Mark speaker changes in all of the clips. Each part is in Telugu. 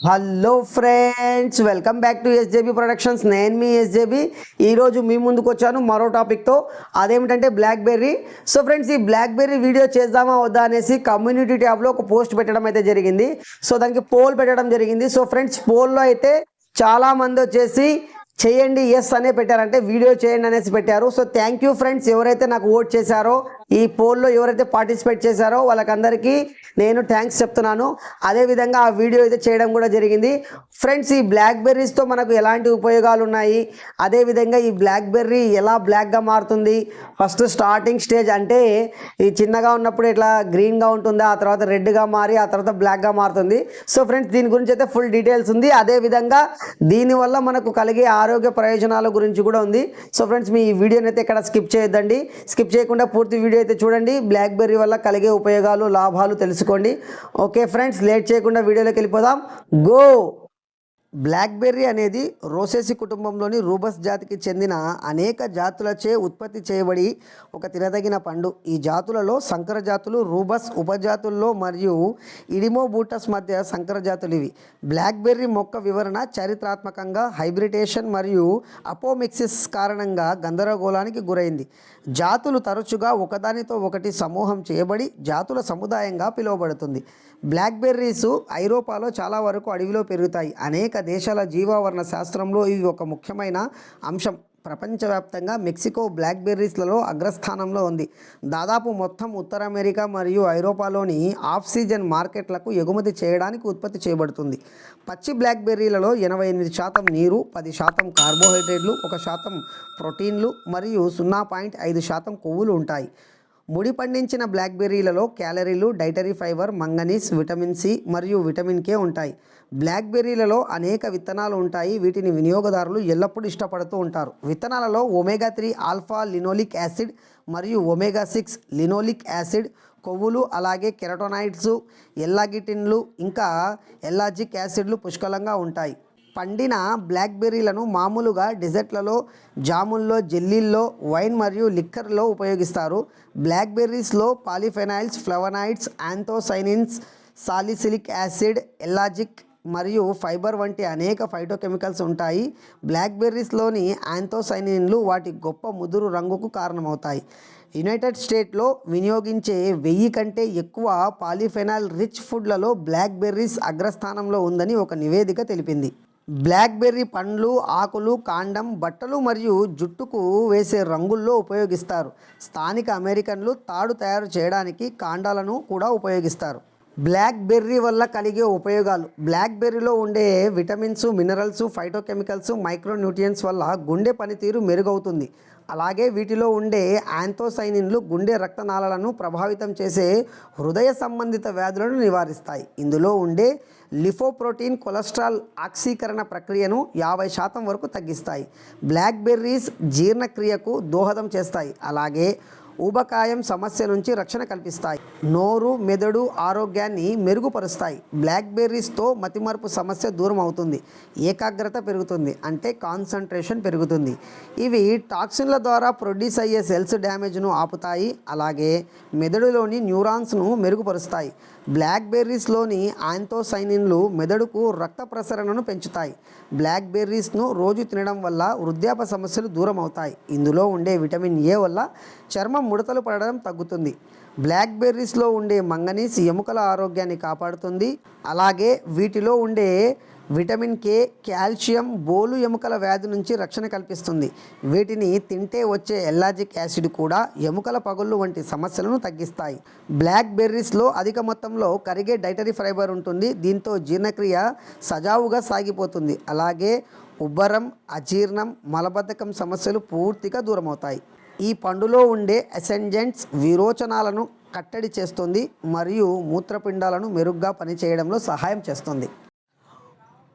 Speaker 1: Hello friends, welcome back to SJB productions. నేను మీ ఎస్జేబీ. ఈరోజు మీ ముందుకు వచ్చాను మరో టాపిక్తో. అదేమిటంటే బ్లాక్బెర్రీ. సో ఫ్రెండ్స్, ఈ బ్లాక్బెర్రీ వీడియో చేద్దామా వద్దా అనేసి కమ్యూనిటీ ట్యాబ్లో ఒక పోస్ట్ పెట్టడం అయితే జరిగింది. సో దానికి పోల్ పెట్టడం జరిగింది. సో ఫ్రెండ్స్, పోల్లో అయితే చాలామంది వచ్చేసి చేయండి ఎస్ అనే పెట్టారంటే వీడియో చేయండి అనేసి పెట్టారు. సో థ్యాంక్ యూ ఫ్రెండ్స్, ఎవరైతే నాకు ఓట్ చేశారో, ఈ పోల్లో ఎవరైతే పార్టిసిపేట్ చేశారో వాళ్ళకందరికీ నేను థ్యాంక్స్ చెప్తున్నాను. అదేవిధంగా ఆ వీడియో అయితే చేయడం కూడా జరిగింది. ఫ్రెండ్స్, ఈ బ్లాక్బెర్రీస్తో మనకు ఎలాంటి ఉపయోగాలు ఉన్నాయి, అదేవిధంగా ఈ బ్లాక్బెర్రీ ఎలా బ్లాక్గా మారుతుంది, ఫస్ట్ స్టార్టింగ్ స్టేజ్ అంటే ఈ చిన్నగా ఉన్నప్పుడు ఇట్లా గ్రీన్గా ఉంటుంది, ఆ తర్వాత రెడ్గా మారి ఆ తర్వాత బ్లాక్గా మారుతుంది. సో ఫ్రెండ్స్, దీని గురించి అయితే ఫుల్ డీటెయిల్స్ ఉంది. అదేవిధంగా దీనివల్ల మనకు కలిగే ఆరోగ్య ప్రయోజనాల గురించి కూడా ఉంది. సో ఫ్రెండ్స్, మీ ఈ వీడియోని అయితే ఇక్కడ స్కిప్ చేయొద్దండి. స్కిప్ చేయకుండా పూర్తి వీడియో అయితే చూడండి. బ్లాక్బెర్రీ వల్ల కలిగే ఉపయోగాలు, లాభాలు తెలుసుకోండి. ఓకే ఫ్రెండ్స్, లేట్ చేయకుండా వీడియోలోకి వెళ్ళిపోదాం. గో. బ్లాక్బెర్రీ అనేది రోసేసి కుటుంబంలోని రూబస్ జాతికి చెందిన అనేక జాతులచే ఉత్పత్తి చేయబడి ఒక తినదగిన పండు. ఈ జాతులలో సంకర జాతులు, రూబస్ ఉపజాతుల్లో మరియు ఇడిమోబూటస్ మధ్య సంకర జాతులు ఇవి. బ్లాక్బెర్రీ మొక్క వివరణ చారిత్రాత్మకంగా హైబ్రిడేషన్ మరియు అపోమిక్సిస్ కారణంగా గందరగోళానికి గురైంది. జాతులు తరచుగా ఒకదానితో ఒకటి సమూహం చేయబడి జాతుల సముదాయంగా పిలువబడుతుంది. బ్లాక్బెర్రీస్ ఐరోపాలో చాలా వరకు అడవిలో పెరుగుతాయి. అనేక దేశాల జీవావరణ శాస్త్రంలో ఇవి ఒక ముఖ్యమైన అంశం. ప్రపంచవ్యాప్తంగా మెక్సికో బ్లాక్బెర్రీస్లలో అగ్రస్థానంలో ఉంది. దాదాపు మొత్తం ఉత్తర అమెరికా మరియు ఐరోపాలోని ఆఫ్ సీజన్ మార్కెట్లకు ఎగుమతి చేయడానికి ఉత్పత్తి చేయబడుతుంది. పచ్చి బ్లాక్బెర్రీలలో 88% నీరు, 10% కార్బోహైడ్రేట్లు, 1% ప్రోటీన్లు మరియు 0.5% కొవ్వులు ఉంటాయి. ముడి పండించిన బ్లాక్బెర్రీలలో క్యాలరీలు, dietary fibre, manganese, vitamin C మరియు విటమిన్ కే ఉంటాయి. బ్లాక్బెర్రీలలో అనేక విత్తనాలు ఉంటాయి. వీటిని వినియోగదారులు ఎల్లప్పుడూ ఇష్టపడుతూ ఉంటారు. విత్తనాలలో ఒమేగా 3 ఆల్ఫా లినోలిక్ యాసిడ్ మరియు ఒమేగా 6 లినోలిక్ యాసిడ్, కొవ్వులు, అలాగే కెరటోనైడ్స్, ఎల్లాగిటిన్లు ఇంకా ఎల్లాజిక్ యాసిడ్లు పుష్కలంగా ఉంటాయి. పండిన బ్లాక్బెర్రీలను మామూలుగా డెజర్ట్లలో, జాముల్లో, జెల్లీల్లో, వైన్ మరియు లిక్కర్లో ఉపయోగిస్తారు. బ్లాక్బెర్రీస్లో polyphenols, flavonoids, anthocyanins, salicylic acid, ellagic మరియు ఫైబర్ వంటి అనేక ఫైటోకెమికల్స్ ఉంటాయి. బ్లాక్బెర్రీస్లోని యాంథోసైనిన్లు వాటి గొప్ప ముదురు రంగుకు కారణమవుతాయి. యునైటెడ్ స్టేట్లో వినియోగించే 1000 కంటే ఎక్కువ పాలిఫెనాల్ రిచ్ ఫుడ్లలో బ్లాక్బెర్రీస్ అగ్రస్థానంలో ఉందని ఒక నివేదిక తెలిపింది. బ్లాక్బెర్రీ పండ్లు, ఆకులు, కాండం, బట్టలు మరియు జుట్టుకు వేసే రంగుల్లో ఉపయోగిస్తారు. స్థానిక అమెరికన్లు తాడు తయారు చేయడానికి కాండాలను కూడా ఉపయోగిస్తారు. బ్లాక్బెర్రీ వల్ల కలిగే ఉపయోగాలు. బ్లాక్బెర్రీలో ఉండే విటమిన్స్, మినరల్స్, ఫైటోకెమికల్స్, మైక్రోన్యూట్రియన్స్ వల్ల గుండె పనితీరు మెరుగవుతుంది. అలాగే వీటిలో ఉండే యాంథోసైనిన్లు గుండె రక్తనాళాలను ప్రభావితం చేసే హృదయ సంబంధిత వ్యాధులను నివారిస్తాయి. ఇందులో ఉండే లిపోప్రోటీన్ కొలెస్ట్రాల్ ఆక్సీకరణ ప్రక్రియను 50% వరకు తగ్గిస్తాయి. బ్లాక్బెర్రీస్ జీర్ణక్రియకు దోహదం చేస్తాయి. అలాగే ఊబకాయం సమస్య నుంచి రక్షణ కల్పిస్తాయి. నోరు, మెదడు ఆరోగ్యాన్ని మెరుగుపరుస్తాయి. బ్లాక్బెర్రీస్తో మతిమరుపు సమస్య దూరం అవుతుంది. ఏకాగ్రత పెరుగుతుంది, అంటే కాన్సన్ట్రేషన్ పెరుగుతుంది. ఇవి టాక్సిన్ల ద్వారా ప్రొడ్యూస్ అయ్యే సెల్స్ డ్యామేజ్ను ఆపుతాయి. అలాగే మెదడులోని న్యూరాన్స్ను మెరుగుపరుస్తాయి. బ్లాక్బెర్రీస్లోని యాంథోసైనిన్లు మెదడుకు రక్త ప్రసరణను పెంచుతాయి. బ్లాక్బెర్రీస్ను రోజు తినడం వల్ల వృద్ధాప్య సమస్యలు దూరం అవుతాయి. ఇందులో ఉండే విటమిన్ ఏ వల్ల చర్మం ముడతలు పడడం తగ్గుతుంది. బ్లాక్బెర్రీస్లో ఉండే మంగనీస్ ఎముకల ఆరోగ్యాన్ని కాపాడుతుంది. అలాగే వీటిలో ఉండే విటమిన్ కే, కాల్షియం బోలు ఎముకల వ్యాధి నుంచి రక్షణ కల్పిస్తుంది. వీటిని తింటే వచ్చే ఎల్లాజిక్ యాసిడ్ కూడా ఎముకల పగుళ్ళు వంటి సమస్యలను తగ్గిస్తాయి. బ్లాక్బెర్రీస్లో అధిక మొత్తంలో కరిగే డైటరీ ఫైబర్ ఉంటుంది. దీంతో జీర్ణక్రియ సజావుగా సాగిపోతుంది. అలాగే ఉబ్బరం, అజీర్ణం, మలబద్ధకం సమస్యలు పూర్తిగా దూరమవుతాయి. ఈ పండులో ఉండే ఎసెంజెంట్స్ విరోచనాలను కట్టడి చేస్తుంది మరియు మూత్రపిండాలను మెరుగ్గా పనిచేయడంలో సహాయం చేస్తుంది.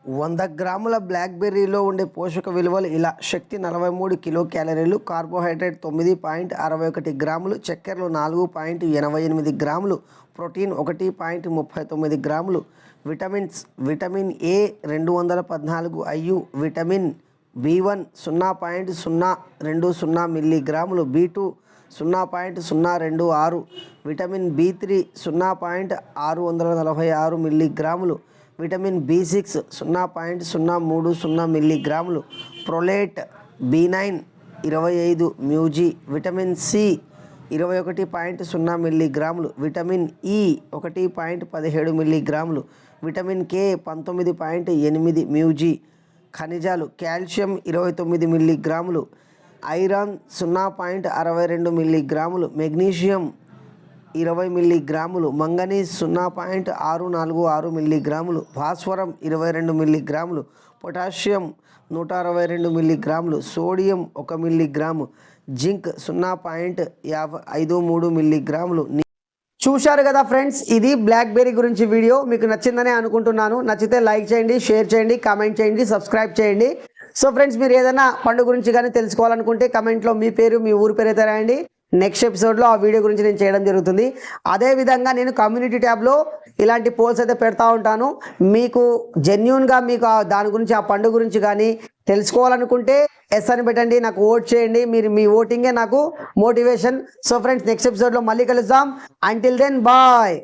Speaker 1: 100 గ్రాముల బ్లాక్బెర్రీలో ఉండే పోషక విలువలు ఇలా: శక్తి 43 కిలో క్యాలరీలు, కార్బోహైడ్రేట్ 9.61 గ్రాములు, చక్కెరలు 4.88 గ్రాములు, ప్రోటీన్ 1.39 గ్రాములు, vitamins: vitamin A 214 IU, vitamin B1 0.020 మిల్లీగ్రాములు, B2 0.026, విటమిన్ B3 0.646 మిల్లీగ్రాములు, విటమిన్ B6 0.030 మిల్లీగ్రాములు, ప్రొలేట్ B9 25 మ్యూజీ, విటమిన్ సి 21.0 మిల్లీగ్రాములు, విటమిన్ ఈ 1.17 మిల్లీగ్రాములు, విటమిన్ కే 19.8 మ్యూజీ, ఖనిజాలు కాల్షియం 29 మిల్లీగ్రాములు, ఐరన్ 0.62 మిల్లీగ్రాములు, మెగ్నీషియం 20 మిల్లీగ్రాములు, మంగనీస్ 0.646 మిల్లీగ్రాములు, భాస్వరం 22 మిల్లీగ్రాములు, పొటాషియం 162 మిల్లీగ్రాములు, సోడియం 1 మిల్లీగ్రాము, జింక్ 0.53 మిల్లీగ్రాములు. చూశారు కదా ఫ్రెండ్స్, ఇది బ్లాక్బెర్రీ గురించి వీడియో. మీకు నచ్చిందనే అనుకుంటున్నాను. నచ్చితే లైక్ చేయండి, షేర్ చేయండి, కామెంట్ చేయండి, సబ్స్క్రైబ్ చేయండి. సో ఫ్రెండ్స్, మీరు ఏదైనా పండు గురించి కానీ తెలుసుకోవాలనుకుంటే కమెంట్లో మీ పేరు, మీ ఊరి పేరు అయితే రాయండి. నెక్స్ట్ ఎపిసోడ్లో ఆ వీడియో గురించి నేను చేయడం జరుగుతుంది. అదేవిధంగా నేను కమ్యూనిటీ ట్యాబ్లో ఇలాంటి పోల్స్ అయితే పెడతా ఉంటాను. మీకు జెన్యూన్గా మీకు దాని గురించి, ఆ పండు గురించి కానీ తెలుసుకోవాలనుకుంటే ఎస్ అని పెట్టండి, నాకు ఓట్ చేయండి. మీరు మీ ఓటింగే నాకు మోటివేషన్. సో ఫ్రెండ్స్, నెక్స్ట్ ఎపిసోడ్లో మళ్ళీ కలుద్దాం. Until then bye.